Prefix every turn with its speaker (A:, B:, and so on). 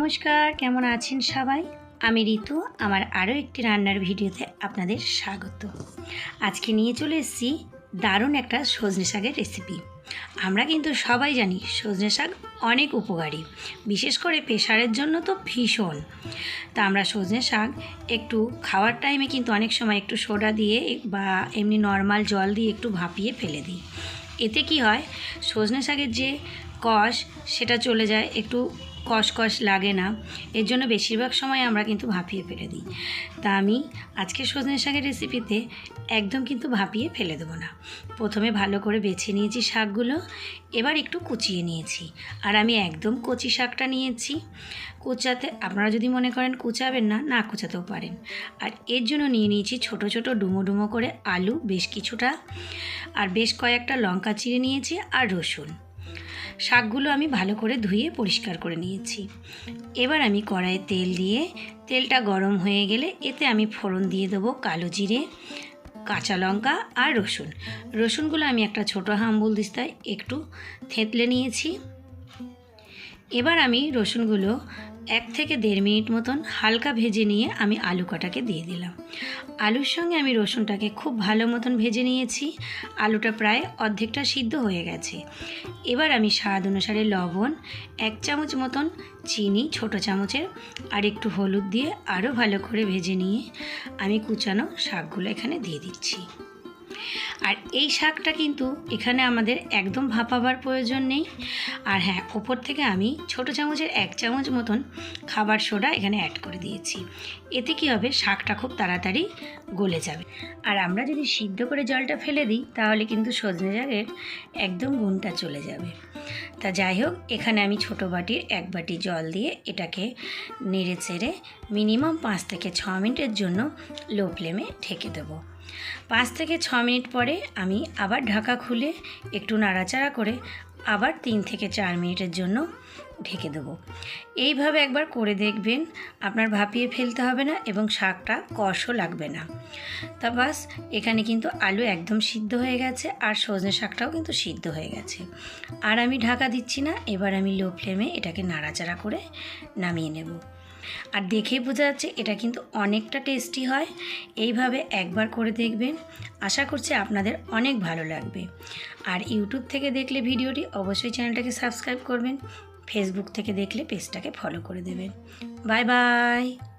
A: নমস্কার, কেমন আছেন সবাই? আমি ঋতু। আমার আরও একটি রান্নার ভিডিওতে আপনাদের স্বাগত। আজকে নিয়ে চলে এসেছি দারুণ একটা সজনে শাকের রেসিপি। আমরা কিন্তু সবাই জানি সজনে শাক অনেক উপকারী, বিশেষ করে প্রেশারের জন্য তো ভীষণ। তা আমরা সজনে শাক একটু খাওয়ার টাইমে কিন্তু অনেক সময় একটু সোডা দিয়ে বা এমনি নর্মাল জল দিয়ে একটু ভাপিয়ে ফেলে দিই। এতে কি হয়, সজনে শাকের যে কষ সেটা চলে যায়, একটু কষ লাগে না। এর জন্য বেশিরভাগ সময় আমরা কিন্তু ভাপিয়ে ফেলে দিই। তা আমি আজকে সজনে শাকের রেসিপিতে একদম কিন্তু ভাপিয়ে ফেলে দেবো না। প্রথমে ভালো করে বেছে নিয়েছি শাকগুলো, এবার একটু কুচিয়ে নিয়েছি। আর আমি একদম কচি শাকটা নিয়েছি। কুচাতে আপনারা যদি মনে করেন কুচাবেন না, না কুচাতেও পারেন। আর এর জন্য নিয়ে নিয়েছি ছোট ছোট ডুমো ডুমো করে আলু বেশ কিছুটা, আর বেশ কয়েকটা লঙ্কা চিড়ে নিয়েছি, আর রসুন। শাকগুলো আমি ভালো করে ধুয়ে পরিষ্কার করে নিয়েছি। এবার আমি কড়াইয়ে তেল দিয়ে, তেলটা গরম হয়ে গেলে এতে আমি ফোড়ন দিয়ে দেবো কালো জিরে, কাঁচা লঙ্কা আর রসুনগুলো আমি একটা ছোটো হাম্বুল দিস্তায় একটু থেঁতলে নিয়েছি। এবার আমি রসুনগুলো 1 থেকে 1.5 মিনিট মতন হালকা ভেজে নিয়ে আমি আলু কটাকে দিয়ে দিলাম। আলুর সঙ্গে আমি রসুনটাকে খুব ভালো মতন ভেজে নিয়েছি। আলুটা প্রায় অর্ধেকটা সিদ্ধ হয়ে গেছে। এবার আমি স্বাদ অনুসারে লবণ, 1 চামচ মতন চিনি ছোটো চামচের, আর একটু হলুদ দিয়ে আরও ভালো করে ভেজে নিয়ে আমি কুচানো শাকগুলো এখানে দিয়ে দিচ্ছি। আর এই শাকটা কিন্তু এখানে আমাদের একদম ভাপাবার প্রয়োজন নেই। আর হ্যাঁ, ওপর থেকে আমি ছোটো চামচের 1 চামচ মতন খাবার সোডা এখানে অ্যাড করে দিয়েছি। এতে কী হবে, শাকটা খুব তাড়াতাড়ি গলে যাবে। আর আমরা যদি সিদ্ধ করে জলটা ফেলে দিই তাহলে কিন্তু সজনে শাকের একদম গুণটা চলে যাবে। তা যাই হোক, এখানে আমি ছোটো বাটির 1 বাটি জল দিয়ে এটাকে নেড়ে চেড়ে মিনিমাম 5 থেকে 6 মিনিটের জন্য লো ফ্লেমে ঢেকে দেবো। 5 থেকে 6 মিনিট পরে আমি আবার ঢাকা খুলে একটু নাড়াচাড়া করে আবার 3 থেকে 4 মিনিটের জন্য ঢেকে দেবো। এইভাবে একবার করে দেখবেন, আপনার ভাপিয়ে ফেলতে হবে না এবং শাকটা কষও লাগবে না। তা বাস, এখানে কিন্তু আলু একদম সিদ্ধ হয়ে গেছে, আর সজনে শাকটাও কিন্তু সিদ্ধ হয়ে গেছে। আর আমি ঢাকা দিচ্ছি না, এবার আমি লো ফ্লেমে এটাকে নাড়াচাড়া করে নামিয়ে নেব। আর দেখেই বোঝা যাচ্ছে এটা কিন্তু অনেকটা টেস্টি হয়। এইভাবে একবার করে দেখবেন, আশা করছি আপনাদের অনেক ভালো লাগবে। আর ইউটিউব থেকে দেখলে ভিডিওটি অবশ্যই চ্যানেলটাকে সাবস্ক্রাইব করবেন, ফেসবুক থেকে দেখলে পেজটাকে ফলো করে দেবেন। Bye bye.